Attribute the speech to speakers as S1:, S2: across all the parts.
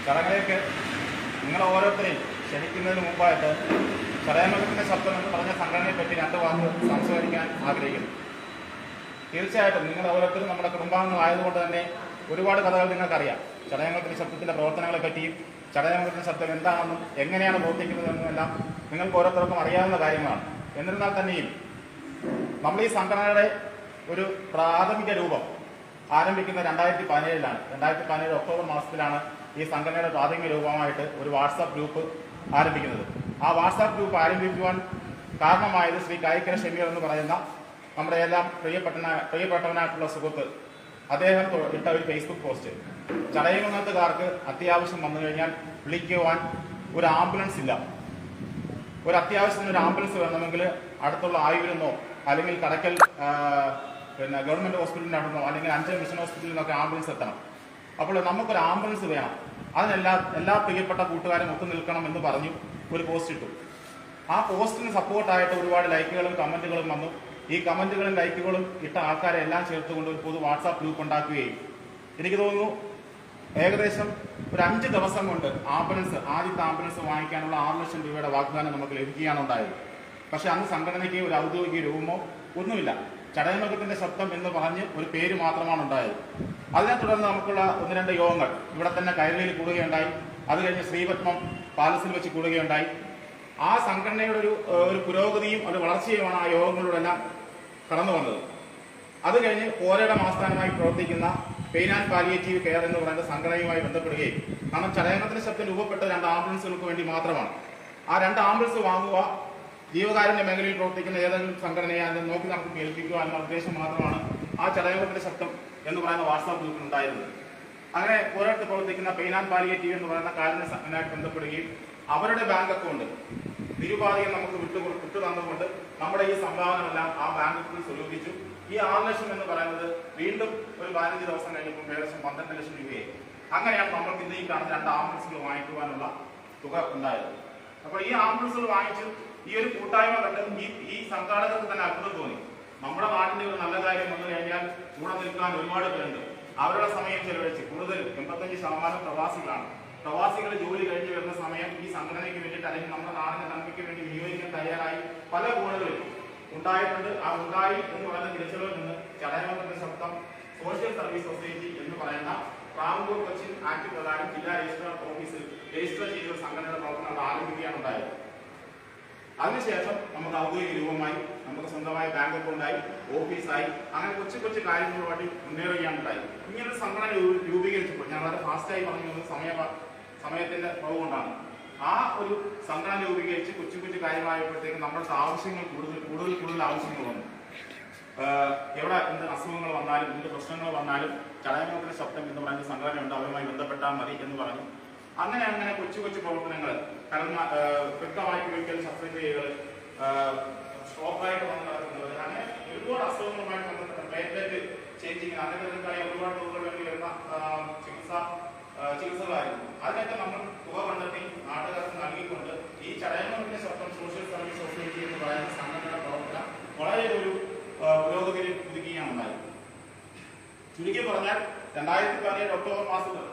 S1: ചടങ്ങിലേക്ക് നിങ്ങൾ ഓരോരുത്തരെയും ക്ഷണിക്കുന്നതിന് മുമ്പായിട്ട് ചടയമംഗലത്തിൻ്റെ ശബ്ദം എന്ന് പറഞ്ഞ സംഘടനയെ പറ്റി 2 വാക്ക് സംസാരിക്കാൻ ആഗ്രഹിക്കുന്നു. തീർച്ചയായിട്ടും നിങ്ങൾ ഓരോരുത്തരും നമ്മുടെ കുടുംബാംഗങ്ങളായതുകൊണ്ട് തന്നെ ഒരുപാട് കഥകൾ നിങ്ങൾക്കറിയാം. ചടയമംഗലത്തിൻ്റെ ശബ്ദത്തിൻ്റെ പ്രവർത്തനങ്ങളെ പറ്റിയും ചടയമംഗലത്തിൻ്റെ ശബ്ദം എന്താണെന്നും എങ്ങനെയാണ് പ്രവർത്തിക്കുന്നതെന്നും എല്ലാം നിങ്ങൾക്ക് ഓരോരുത്തർക്കും അറിയാവുന്ന കാര്യങ്ങളാണ്. എന്നിരുന്നാൽ തന്നെയും നമ്മൾ ഈ സംഘടനയുടെ ഒരു പ്രാഥമിക രൂപം ആരംഭിക്കുന്ന 2017 2017 ഒക്ടോബർ മാസത്തിലാണ് ഈ സംഘടനയുടെ പ്രാഥമിക രൂപമായിട്ട് ഒരു വാട്സാപ്പ് ഗ്രൂപ്പ് ആരംഭിക്കുന്നത്. ആ വാട്സാപ്പ് ഗ്രൂപ്പ് ആരംഭിക്കുവാൻ കാരണമായത് ശ്രീ കായിക്കര ഷമീർ എന്ന് പറയുന്ന നമ്മുടെ എല്ലാം പ്രിയപ്പെട്ടവനായിട്ടുള്ള സുഹൃത്ത് അദ്ദേഹം ഇട്ട ഒരു ഫേസ്ബുക്ക് പോസ്റ്റ്. ചടയമംഗലത്തുകാർക്ക് അത്യാവശ്യം വന്നു കഴിഞ്ഞാൽ വിളിക്കുവാൻ ഒരു ആംബുലൻസ് ഇല്ല. ഒരു അത്യാവശ്യത്തിന് ഒരു ആംബുലൻസ് വേണമെങ്കിൽ അടുത്തുള്ള ആയൂരിന്നോ അല്ലെങ്കിൽ കടക്കൽ ഗവൺമെന്റ് ഹോസ്പിറ്റലിൻ്റെ അടുത്തോ അല്ലെങ്കിൽ 5 മിഷൻ ഹോസ്പിറ്റലിൽ നിന്നൊക്കെ ആംബുലൻസ് എത്തണം. അപ്പോൾ നമുക്കൊരു ആംബുലൻസ് വേണം. എല്ലാ പ്രിയപ്പെട്ട കൂട്ടുകാരും ഒത്തു നിൽക്കണം എന്ന് പറഞ്ഞു ഒരു പോസ്റ്റ് ഇട്ടു. ആ പോസ്റ്റിന് സപ്പോർട്ടായിട്ട് ഒരുപാട് ലൈക്കുകളും കമന്റുകളും വന്നു. ഈ കമന്റുകളും ലൈക്കുകളും ഇട്ട ആൾക്കാരെ എല്ലാം ചേർത്തുകൊണ്ട് ഒരു പൊതു വാട്സാപ്പ് ഗ്രൂപ്പ് ഉണ്ടാക്കുകയും എനിക്ക് തോന്നുന്നു ഏകദേശം ഒരു 5 ദിവസം കൊണ്ട് ആദ്യത്തെ ആംബുലൻസ് വാങ്ങിക്കാനുള്ള 6 ലക്ഷം രൂപയുടെ വാഗ്ദാനം നമുക്ക് ലഭിക്കുകയാണ് ഉണ്ടായത്. പക്ഷെ അന്ന് സംഘടനയ്ക്ക് ഒരു ഔദ്യോഗിക രൂപമോ ഒന്നുമില്ല. ചടയമംഗലത്തിന്റെ ശബ്ദം എന്ന് പറഞ്ഞ് ഒരു പേര് മാത്രമാണ് ഉണ്ടായത്. അതിനെ തുടർന്ന് നമുക്കുള്ള 1-2 യോഗങ്ങൾ ഇവിടെ തന്നെ കൈരളിയിൽ കൂടുകയുണ്ടായി. അത് കഴിഞ്ഞ് ശ്രീപത്മം പാലസിൽ വെച്ച് കൂടുകയുണ്ടായി. ആ സംഘടനയുടെ ഒരു പുരോഗതിയും ഒരു വളർച്ചയുമാണ് ആ യോഗങ്ങളിലൂടെല്ലാം കടന്നു വന്നത്. അത് കഴിഞ്ഞ് കോരയുടെ ആസ്ഥാനമായി പ്രവർത്തിക്കുന്ന പെയിൻ ആൻഡ് പാലിയേറ്റീവ് കെയർ എന്ന് പറയുന്ന സംഘടനയുമായി ബന്ധപ്പെടുകയും, കാരണം ചടയമംഗലത്തിന്റെ ശബ്ദം രൂപപ്പെട്ട 2 ആംബുലൻസുകൾക്ക് വേണ്ടി മാത്രമാണ്. ആ 2 ആംബുലൻസ് വാങ്ങുക, ജീവകാരുണ്യ മേഖലയിൽ പ്രവർത്തിക്കുന്ന ഏതെങ്കിലും സംഘടനയെ അതിനെ നോക്കി നമുക്ക് കേൾപ്പിക്കുക എന്ന ഉദ്ദേശം മാത്രമാണ് ആ ചടയമംഗലത്തിന്റെ ശബ്ദം എന്ന് പറയുന്ന വാട്സാപ്പ് ഗ്രൂപ്പിൽ ഉണ്ടായിരുന്നത്. അങ്ങനെ കോരത്ത് പ്രവർത്തിക്കുന്ന പെയിൻ ആൻഡ് പാലിയേറ്റീവ് എന്ന് പറയുന്ന കാരുണ്യ സംഘടനയായി ബന്ധപ്പെടുകയും അവരുടെ ബാങ്ക് അക്കൗണ്ട് നിരുപാധികം നമുക്ക് വിട്ടു തന്നുകൊണ്ട് നമ്മുടെ ഈ സംഭാവനകളെല്ലാം ആ ബാങ്ക് അക്കൗണ്ടിൽ സ്വരൂപിച്ചു. ഈ 6 ലക്ഷം എന്ന് പറയുന്നത് വീണ്ടും ഒരു 15 ദിവസം കഴിഞ്ഞപ്പോൾ ഏകദേശം 12 ലക്ഷം രൂപയായി. അങ്ങനെയാണ് നമ്മൾക്ക് ഇന്ന് ഈ കാണുന്ന 2 ആംബുലൻസുകൾ വാങ്ങിക്കുവാനുള്ള തുക ഉണ്ടായത്. അപ്പോൾ ഈ ആംബുലൻസുകൾ വാങ്ങിച്ചു ഈ ഒരു കൂട്ടായ്മ കണ്ട് ഈ സംഘാടകർക്ക് തന്നെ അത്ഭുതം തോന്നി. നമ്മുടെ നാടിന്റെ ഒരു നല്ല കാര്യം വന്നു കഴിഞ്ഞാൽ കൂടെ നിൽക്കാൻ ഒരുപാട് പേരുണ്ട്. അവരുടെ സമയം ചെലവഴിച്ച് കൂടുതലും 85% പ്രവാസികളാണ്. പ്രവാസികൾ ജോലി കഴിഞ്ഞ് വരുന്ന സമയം ഈ സംഘടനയ്ക്ക് വേണ്ടിയിട്ട് അല്ലെങ്കിൽ നമ്മുടെ നാടിന്റെ നന്മയ്ക്ക് വേണ്ടി വിനിയോഗിക്കാൻ തയ്യാറായി പല കോണുകളിൽ ഉണ്ടായിട്ടുണ്ട്. ആ ഉണ്ടായി എന്ന് പറയുന്ന തിരിച്ചറിവിൽ നിന്ന് ചടയമംഗലത്തിന്റെ ശബ്ദം സോഷ്യൽ സർവീസ് സൊസൈറ്റി എന്ന് പറയുന്ന പ്രാവൂർ കൊച്ചിൻ ആക്ട് പ്രകാരം ജില്ലാ രജിസ്ട്രാർ ഓഫീസിൽ രജിസ്റ്റർ ചെയ്ത സംഘടനയുടെ പ്രവർത്തനം ആരംഭിക്കുകയാണ് ഉണ്ടായത്. അതിനുശേഷം നമുക്ക് ഔദ്യോഗിക രൂപമായി, നമുക്ക് സ്വന്തമായ ബാങ്ക് അക്കൗണ്ടായി, ഓഫീസായി, അങ്ങനെ കൊച്ചു കാര്യങ്ങളുമായിട്ട് മുന്നേറുകയാണുണ്ടായി. ഇങ്ങനെ സംഘടന രൂപീകരിച്ചപ്പോൾ ഞാൻ വളരെ ഫാസ്റ്റായി പറഞ്ഞു സമയത്തിന്റെ കുറവ് കൊണ്ടാണ്. ആ ഒരു സംഘടന രൂപീകരിച്ച് കൊച്ചു കാര്യമായപ്പോഴത്തേക്കും നമ്മുടെ ആവശ്യങ്ങൾ കൂടുതൽ ആവശ്യങ്ങൾ വന്നു. എവിടെ എന്ത് അസുഖങ്ങൾ വന്നാലും എന്ത് പ്രശ്നങ്ങൾ വന്നാലും ചടയമംഗലത്തിന്റെ ശബ്ദം എന്ന് പറയുന്ന സംഘടനയുണ്ട്, അവരുമായി ബന്ധപ്പെട്ടാൽ മതി എന്ന് പറഞ്ഞു. അങ്ങനെ കൊച്ചു പ്രവർത്തനങ്ങൾ, വ്യക്തമായിട്ട് ഒരിക്കൽ ശസ്ത്രക്രിയകൾ, സ്ട്രോക്കായിട്ട് വന്ന് നടക്കുന്നത്, അങ്ങനെ ഒരുപാട് അസുഖങ്ങളുമായിട്ട് ബന്ധപ്പെട്ട പ്ലേറ്റ്ലെറ്റ് ചേഞ്ചിങ്, അങ്ങനത്തെ ഒരുപാട് തുകകൾ വേണ്ടി വരുന്ന ചികിത്സകളായിരുന്നു. അതിനൊക്കെ നമ്മൾ തുക കണ്ടെത്തി നാട്ടുകാർക്ക് നൽകിക്കൊണ്ട് ഈ ചടയമംഗലത്തിന്റെ ശബ്ദം സോഷ്യൽ സർവീസ് സൊസൈറ്റി എന്ന് പറയുന്ന സംഘടനയുടെ പ്രവർത്തനം വളരെ ഒരു പുരോഗതിയിൽ പുതുക്കുകയാണ് ഉണ്ടായത്. ചുരുക്കി പറഞ്ഞാൽ 2017 ഒക്ടോബർ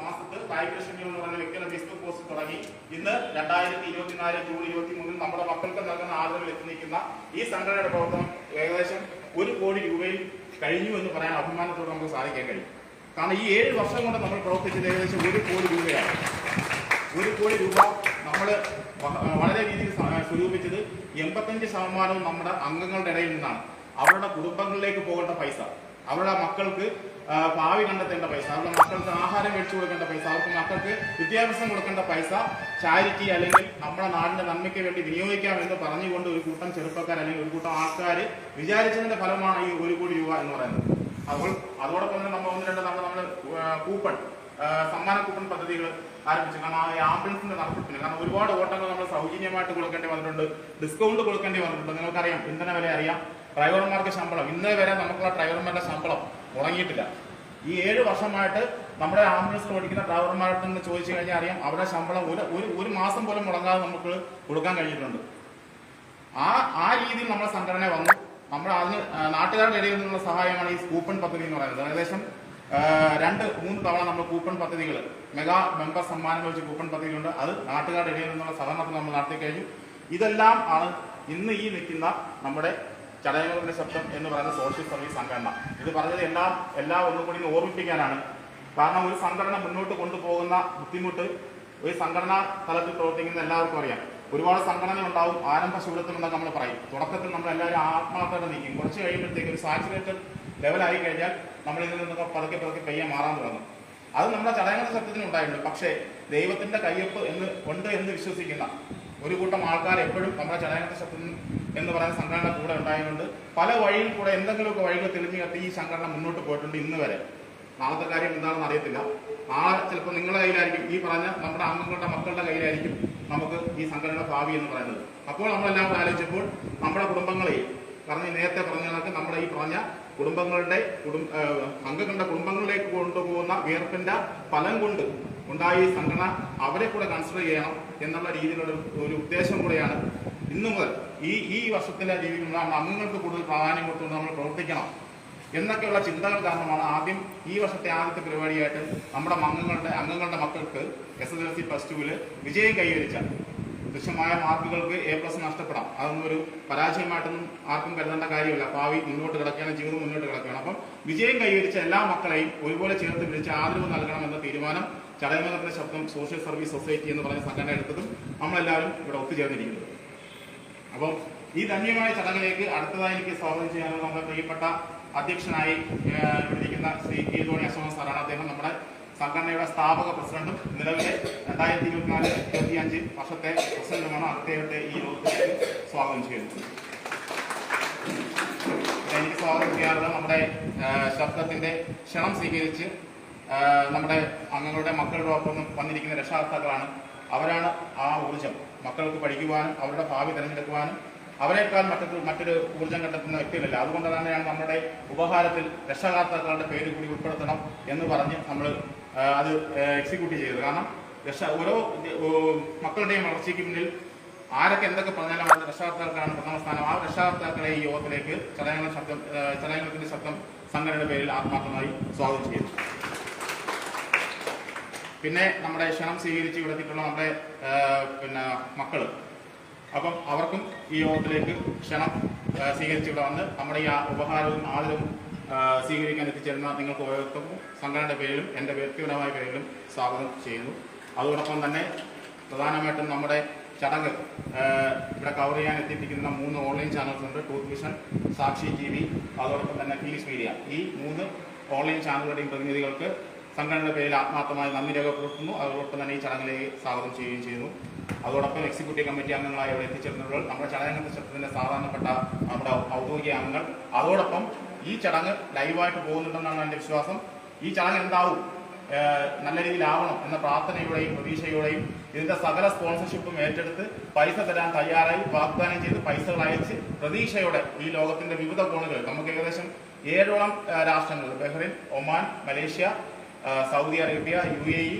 S1: മാസത്തിൽ കായിക ഷമീർ എന്ന് പറയുന്ന വ്യക്തിയുടെ ഫേസ്ബുക്ക് പോസ്റ്റ് തുടങ്ങി ഇന്ന് 2024 ജൂൺ 23 നമ്മുടെ മക്കൾക്ക് നൽകുന്ന ആദരവിൽ എത്തി നിൽക്കുന്ന ഈ സംഘടനയുടെ പ്രവർത്തനം ഏകദേശം 1 കോടി രൂപയിൽ കഴിഞ്ഞു എന്ന് പറയാൻ അഭിമാനത്തോടെ നമുക്ക് സാധിക്കാൻ കഴിയും. കാരണം ഈ 7 വർഷം കൊണ്ട് നമ്മൾ പ്രവർത്തിച്ചത് ഏകദേശം 1 കോടി രൂപയാണ്. 1 കോടി രൂപ നമ്മൾ വളരെ രീതിയിൽ സ്വരൂപിച്ചത് 85% നമ്മുടെ അംഗങ്ങളുടെ ഇടയിൽ നിന്നാണ്. അവരുടെ കുടുംബങ്ങളിലേക്ക് പോകേണ്ട പൈസ, അവരുടെ മക്കൾക്ക് ഭാവി കണ്ടെത്തേണ്ട പൈസ, അവരുടെ മക്കൾക്ക് ആഹാരം മേടിച്ചു കൊടുക്കേണ്ട പൈസ, അവർക്ക് മക്കൾക്ക് വിദ്യാഭ്യാസം കൊടുക്കേണ്ട പൈസ ചാരിറ്റി അല്ലെങ്കിൽ നമ്മുടെ നാടിന്റെ നന്മയ്ക്ക് വേണ്ടി വിനിയോഗിക്കാം എന്ന് പറഞ്ഞുകൊണ്ട് ഒരു കൂട്ടം ചെറുപ്പക്കാർ അല്ലെങ്കിൽ ഒരു കൂട്ടം ആൾക്കാർ വിചാരിച്ചതിന്റെ ഫലമാണ് ഈ 1 കോടി രൂപ എന്ന് പറയുന്നത്. അപ്പോൾ അതോടൊപ്പം തന്നെ നമ്മൾ 1-2 തവണ നമ്മൾ കൂപ്പൺ, സമ്മാന കൂപ്പൺ പദ്ധതികൾ ആരംഭിച്ചു. കാരണം ആ ആംബുലൻസിന്റെ നടത്തിപ്പിന്, കാരണം ഒരുപാട് ഓട്ടങ്ങൾ നമ്മൾ സൗജന്യമായിട്ട് കൊടുക്കേണ്ടി വന്നിട്ടുണ്ട്, ഡിസ്കൗണ്ട് കൊടുക്കേണ്ടി വന്നിട്ടുണ്ട്. നിങ്ങൾക്കറിയാം, ഇന്ധന വില അറിയാം, ഡ്രൈവർമാർക്ക് ശമ്പളം, ഇന്നേ വരെ നമുക്കുള്ള ഡ്രൈവർമാരുടെ ശമ്പളം മുടങ്ങിയിട്ടില്ല. ഈ 7 വർഷമായിട്ട് നമ്മുടെ ആംബുലൻസ് ഓടിക്കുന്ന ഡ്രൈവർമാരുടെ നിന്ന് ചോദിച്ചു കഴിഞ്ഞാൽ അറിയാം, അവരുടെ ശമ്പളം ഒരു മാസം പോലും മുടങ്ങാതെ നമുക്ക് കൊടുക്കാൻ കഴിഞ്ഞിട്ടുണ്ട്. ആ രീതിയിൽ നമ്മുടെ സംഘടന വന്നു. നമ്മുടെ അതിന് നാട്ടുകാരുടെ ഇടയിൽ നിന്നുള്ള സഹായമാണ് ഈ കൂപ്പൺ പദ്ധതി എന്ന് പറയുന്നത്. ഏകദേശം 2-3 തവണ നമ്മൾ കൂപ്പൺ പദ്ധതികൾ, മെഗാ മെമ്പർ സമ്മാനങ്ങൾ വെച്ച് കൂപ്പൺ പദ്ധതികളുണ്ട്. അത് നാട്ടുകാരുടെ ഇടയിൽ നിന്നുള്ള സഹകരണത്തിന് നമ്മൾ നടത്തി കഴിഞ്ഞു. ഇതെല്ലാം ആണ് ഇന്ന് ഈ നിൽക്കുന്ന നമ്മുടെ ചടയമംഗലത്തിന്റെ ശബ്ദം എന്ന് പറയുന്ന സോഷ്യൽ സർവീസ് സംഘടന. ഇത് പറഞ്ഞത് എല്ലാം ഒന്നും കൂടി ഓർമ്മിപ്പിക്കാനാണ്. കാരണം ഒരു സംഘടന മുന്നോട്ട് കൊണ്ടുപോകുന്ന ബുദ്ധിമുട്ട് ഒരു സംഘടനാ തലത്തിൽ പ്രവർത്തിക്കുന്ന എല്ലാവർക്കും അറിയാം. ഒരുപാട് സംഘടന ഉണ്ടാവും, ആരംഭ ശൂലത്തിലുണ്ടെന്ന് നമ്മൾ പറയും. തുടക്കത്തിൽ നമ്മൾ എല്ലാവരും ആത്മാർത്ഥത നീക്കും. കുറച്ച് കഴിയുമ്പോഴത്തേക്ക് ഒരു സാച്ചുറേറ്റഡ് ലെവലായി കഴിഞ്ഞാൽ നമ്മൾ ഇതിൽ നിന്നൊക്കെ പതുക്കെ പയ്യെ മാറാൻ തുടങ്ങും. അത് നമ്മുടെ ചടയമംഗലം ശബ്ദത്തിന് ഉണ്ടായിട്ടുണ്ട്. പക്ഷേ ദൈവത്തിന്റെ കയ്യൊപ്പ് ഉണ്ട് എന്ന് വിശ്വസിക്കുന്ന ഒരു കൂട്ടം ആൾക്കാർ എപ്പോഴും നമ്മുടെ ചടയമംഗലം ശബ്ദം എന്ന് പറയുന്ന സംഘടന കൂടെ ഉണ്ടായതുകൊണ്ട് പല വഴിയിൽ കൂടെ എന്തെങ്കിലുമൊക്കെ വഴികൾ തെളിഞ്ഞു കത്തി ഈ സംഘടന മുന്നോട്ട് പോയിട്ടുണ്ട് ഇന്ന് വരെ. നാളത്തെ കാര്യം എന്താണെന്ന് അറിയത്തില്ല. നാളെ ചിലപ്പോൾ നിങ്ങളുടെ കയ്യിലായിരിക്കും, ഈ പറഞ്ഞ നമ്മുടെ അംഗങ്ങളുടെ മക്കളുടെ കയ്യിലായിരിക്കും നമുക്ക് ഈ സംഘടനയുടെ ഭാവി എന്ന് പറയുന്നത്. അപ്പോൾ നമ്മളെല്ലാം കൂടെ ആലോചിച്ചപ്പോൾ നമ്മുടെ കുടുംബങ്ങളെയും നേരത്തെ പറഞ്ഞ കണക്ക് നമ്മുടെ ഈ പറഞ്ഞ കുടുംബങ്ങളുടെ അംഗങ്ങളുടെ കുടുംബങ്ങളിലേക്ക് കൊണ്ടുപോകുന്ന വിയർപ്പിന്റെ ഫലം കൊണ്ട് ഉണ്ടായ ഈ സംഘടന അവരെ കൂടെ കൺസിഡർ ചെയ്യണം എന്നുള്ള രീതിയിലുള്ള ഒരു ഉദ്ദേശം കൂടെയാണ് ഇന്നു മുതൽ ഈ വർഷത്തിലെ രീതിയിലുള്ള അംഗങ്ങൾക്ക് കൂടുതൽ പ്രാധാന്യം കൊടുത്തുകൊണ്ട് നമ്മൾ പ്രവർത്തിക്കണം എന്നൊക്കെയുള്ള ചിന്തകൾ കാരണമാണ് ആദ്യം ഈ വർഷത്തെ ആദ്യത്തെ പരിപാടിയായിട്ട് നമ്മുടെ അംഗങ്ങളുടെ മക്കൾക്ക് SSLC +2 വിജയം കൈവരിച്ച തുച്ഛമായ മാർക്കുകൾക്ക് A+ നഷ്ടപ്പെടാം. അതൊന്നും ഒരു പരാജയമായിട്ടൊന്നും ആർക്കും കരുതേണ്ട കാര്യമില്ല. ഭാവി മുന്നോട്ട് കിടക്കുകയാണ്, ജീവിതം മുന്നോട്ട് കിടക്കുകയാണ്. അപ്പം വിജയം കൈവരിച്ച എല്ലാ മക്കളെയും ഒരുപോലെ ചേർത്ത് പിടിച്ച് ആദരവ് നൽകണമെന്ന തീരുമാനം ചടയമംഗലത്തിന്റെ ശബ്ദം സോഷ്യൽ സർവീസ് സൊസൈറ്റി എന്ന് പറഞ്ഞ സംഘടന എടുത്തതും നമ്മളെല്ലാവരും ഇവിടെ ഒത്തുചേർന്നിരിക്കുന്നത്. അപ്പം ഈ ധന്യമായ ചടങ്ങിലേക്ക് അടുത്തതായി എനിക്ക് സ്വാഗതം ചെയ്യാനുള്ള നമ്മുടെ പ്രിയപ്പെട്ട അധ്യക്ഷനായി ഇരിക്കുന്ന ശ്രീ ഗീതോണി അശോകൻ സാറാണ്. അദ്ദേഹം നമ്മുടെ സംഘടനയുടെ സ്ഥാപക പ്രസിഡന്റും നിലവിലെ 2024-25 വർഷത്തെ പ്രസിഡന്റുമാണ്. അദ്ദേഹത്തെ ഈ യോഗത്തിലേക്ക് സ്വാഗതം ചെയ്യുന്നു. എനിക്ക് സ്വാഗതം ചെയ്യാറുള്ളത് നമ്മുടെ ശബ്ദത്തിന്റെ ക്ഷണം സ്വീകരിച്ച് നമ്മുടെ അംഗങ്ങളുടെ മക്കളുടെ ഒപ്പം വന്നിരിക്കുന്ന രക്ഷാകർത്താക്കളാണ്. അവരാണ് ആ ഊർജം മക്കൾക്ക് പഠിക്കുവാനും അവരുടെ ഭാവി തിരഞ്ഞെടുക്കുവാനും അവരെക്കാൾ മറ്റൊരു ഊർജ്ജം കണ്ടെത്തുന്ന വ്യക്തികളില്ല. അതുകൊണ്ട് തന്നെയാണ് നമ്മുടെ ഉപഹാരത്തിൽ രക്ഷാകർത്താക്കളുടെ പേര് കൂടി ഉൾപ്പെടുത്തണം എന്ന് പറഞ്ഞ് നമ്മൾ അത് എക്സിക്യൂട്ട് ചെയ്തത്. കാരണം ഓരോ മക്കളുടെയും വളർച്ചയ്ക്ക് മുന്നിൽ ആരൊക്കെ എന്തൊക്കെ പറഞ്ഞാലും അവരുടെ രക്ഷാകർത്താക്കളാണ് പ്രഥമ സ്ഥാനം. ആ രക്ഷാകർത്താക്കളെ ഈ യോഗത്തിലേക്ക് ചടയമംഗലത്തിന്റെ ശബ്ദം സംഘടനയുടെ പേരിൽ ആത്മാർത്ഥമായി സ്വാഗതം ചെയ്യുന്നു. പിന്നെ നമ്മുടെ ക്ഷണം സ്വീകരിച്ച് വിടത്തിയിട്ടുള്ള നമ്മുടെ മക്കള്, അപ്പം അവർക്കും ഈ യോഗത്തിലേക്ക് ക്ഷണം സ്വീകരിച്ച് ഇവിടെ വന്ന് നമ്മുടെ ഈ ഉപഹാരവും ആദരവും സ്വീകരിക്കാൻ എത്തിച്ചേരുന്ന നിങ്ങൾക്ക് ഓരോരുത്തർക്കും സംഘടനയുടെ പേരിലും എൻ്റെ വ്യക്തിപരമായ പേരിലും സ്വാഗതം ചെയ്യുന്നു. അതോടൊപ്പം തന്നെ പ്രധാനമായിട്ടും നമ്മുടെ ചടങ്ങ് ഇവിടെ കവർ ചെയ്യാൻ എത്തിയിരിക്കുന്ന 3 ഓൺലൈൻ ചാനൽസ് ഉണ്ട്. ട്രൂത്ത് വിഷൻ, സാക്ഷി TV, അതോടൊപ്പം തന്നെ ഫീലിക്സ് മീഡിയ. ഈ 3 ഓൺലൈൻ ചാനലുകളുടെയും പ്രതിനിധികൾക്ക് സംഘടനയുടെ പേരിൽ ആത്മാർത്ഥമായി നന്ദി രേഖപ്പെടുത്തുന്നു. അതോടൊപ്പം തന്നെ ഈ ചടങ്ങിലേക്ക് സ്വാഗതം ചെയ്യുകയും ചെയ്യുന്നു. അതോടൊപ്പം എക്സിക്യൂട്ടീവ് കമ്മിറ്റി അംഗങ്ങളായി ഇവിടെ എത്തിച്ചേർന്നവർ, നമ്മുടെ ചടയമംഗലം ശബ്ദത്തിന്റെ സാധാരണപ്പെട്ട നമ്മുടെ ഔദ്യോഗിക അംഗങ്ങൾ, അതോടൊപ്പം ഈ ചടങ്ങ് ലൈവായിട്ട് പോകുന്നുണ്ടെന്നാണ് എൻ്റെ വിശ്വാസം. ഈ ചടങ്ങ് എന്താവും നല്ല രീതിയിലാവണം എന്ന പ്രാർത്ഥനയോടെയും പ്രതീക്ഷയോടെയും ഇതിന്റെ സകല സ്പോൺസർഷിപ്പും ഏറ്റെടുത്ത് പൈസ തരാൻ തയ്യാറായി വാഗ്ദാനം ചെയ്ത് പൈസകൾ അയച്ച് പ്രതീക്ഷയോടെ ഈ ലോകത്തിന്റെ വിവിധ കോണുകളിൽ നമുക്ക് ഏകദേശം 7ഓളം രാഷ്ട്രങ്ങൾ, Bahrain, Oman, Malaysia, Saudi Arabia, UAE,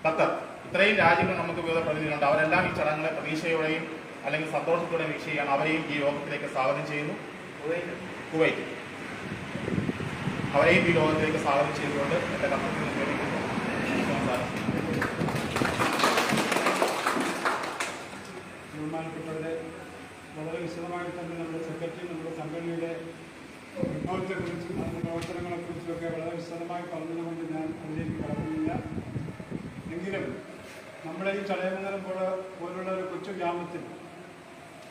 S1: Qatar, ഇത്രയും രാജ്യങ്ങൾ നമുക്ക് വിവിധ പ്രതിനിധികളുണ്ട്. അവരെല്ലാം ഈ ചടങ്ങുകളെ പ്രതീക്ഷയോടെയും അല്ലെങ്കിൽ സന്തോഷത്തോടെയും വീക്ഷിക്കുകയാണ്. അവരെയും ഈ യോഗത്തിലേക്ക് സ്വാഗതം ചെയ്യുന്നു. കുവൈറ്റ്, അവരെയും ഈ ലോകത്തിലേക്ക് സ്വാഗതം ചെയ്തുകൊണ്ട് എൻ്റെ കർത്തവ്യം നിർവഹിക്കുന്നു.
S2: ബഹുമാനപ്പെട്ടവരെ, വളരെ വിശദമായിട്ട് തന്നെ നമ്മുടെ സെക്രട്ടറി നമ്മുടെ സംഘടനയുടെ വിഭവത്തെക്കുറിച്ചും അതിൻ്റെ പ്രവർത്തനങ്ങളെക്കുറിച്ചുമൊക്കെ വളരെ വിശദമായി പറഞ്ഞതുകൊണ്ട് ഞാൻ അതിലേക്ക് കടക്കുന്നില്ല. എങ്കിലും നമ്മുടെ ഈ ചടയമംഗലം പോലുള്ള ഒരു കൊച്ചു ഗ്രാമത്തിൽ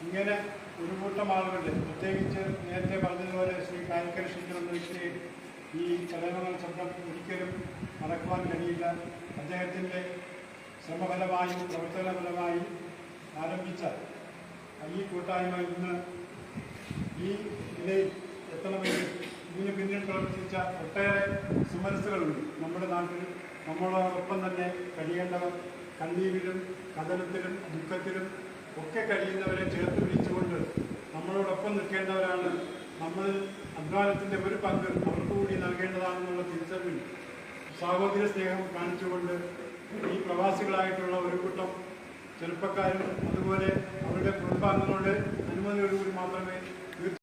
S2: ഇങ്ങനെ ഒരു കൂട്ടം ആളുകളുടെ, പ്രത്യേകിച്ച് നേരത്തെ പറഞ്ഞതുപോലെ ശ്രീ കാലിക്കൽ ശങ്കർ എന്ന വ്യക്തി ഈ ചടയമംഗലം ശബ്ദം ഒരിക്കലും നടക്കുവാൻ കഴിയില്ല. അദ്ദേഹത്തിൻ്റെ ശ്രമഫലമായും പ്രവർത്തനഫലമായും ആരംഭിച്ച ഈ കൂട്ടായ്മ ഇന്ന് ഈ നിലയിൽ എത്തണമെങ്കിൽ ഇതിന് പിന്നിൽ പ്രവർത്തിച്ച ഒട്ടേറെ സുമനസ്സുകളുണ്ട് നമ്മുടെ നാട്ടിൽ. നമ്മളോടൊപ്പം തന്നെ കഴിയേണ്ടവർ, കണ്ണീരിലും കഥനത്തിലും ദുഃഖത്തിലും ഒക്കെ കഴിയുന്നവരെ ചേർത്ത് പിടിച്ചുകൊണ്ട് നമ്മളോടൊപ്പം നിൽക്കേണ്ടവരാണ്. നമ്മൾ അധ്വാനത്തിൻ്റെ ഒരു പങ്ക് അവർക്ക് കൂടി നൽകേണ്ടതാണെന്നുള്ള തിരിച്ചറിവിൽ സഹോദര സ്നേഹം കാണിച്ചുകൊണ്ട് ഈ പ്രവാസികളായിട്ടുള്ള ഒരു കൂട്ടം ചെറുപ്പക്കാരും അതുപോലെ അവരുടെ കുടുംബാംഗങ്ങളുടെ അനുമതിയോടുകൂടി മാത്രമേ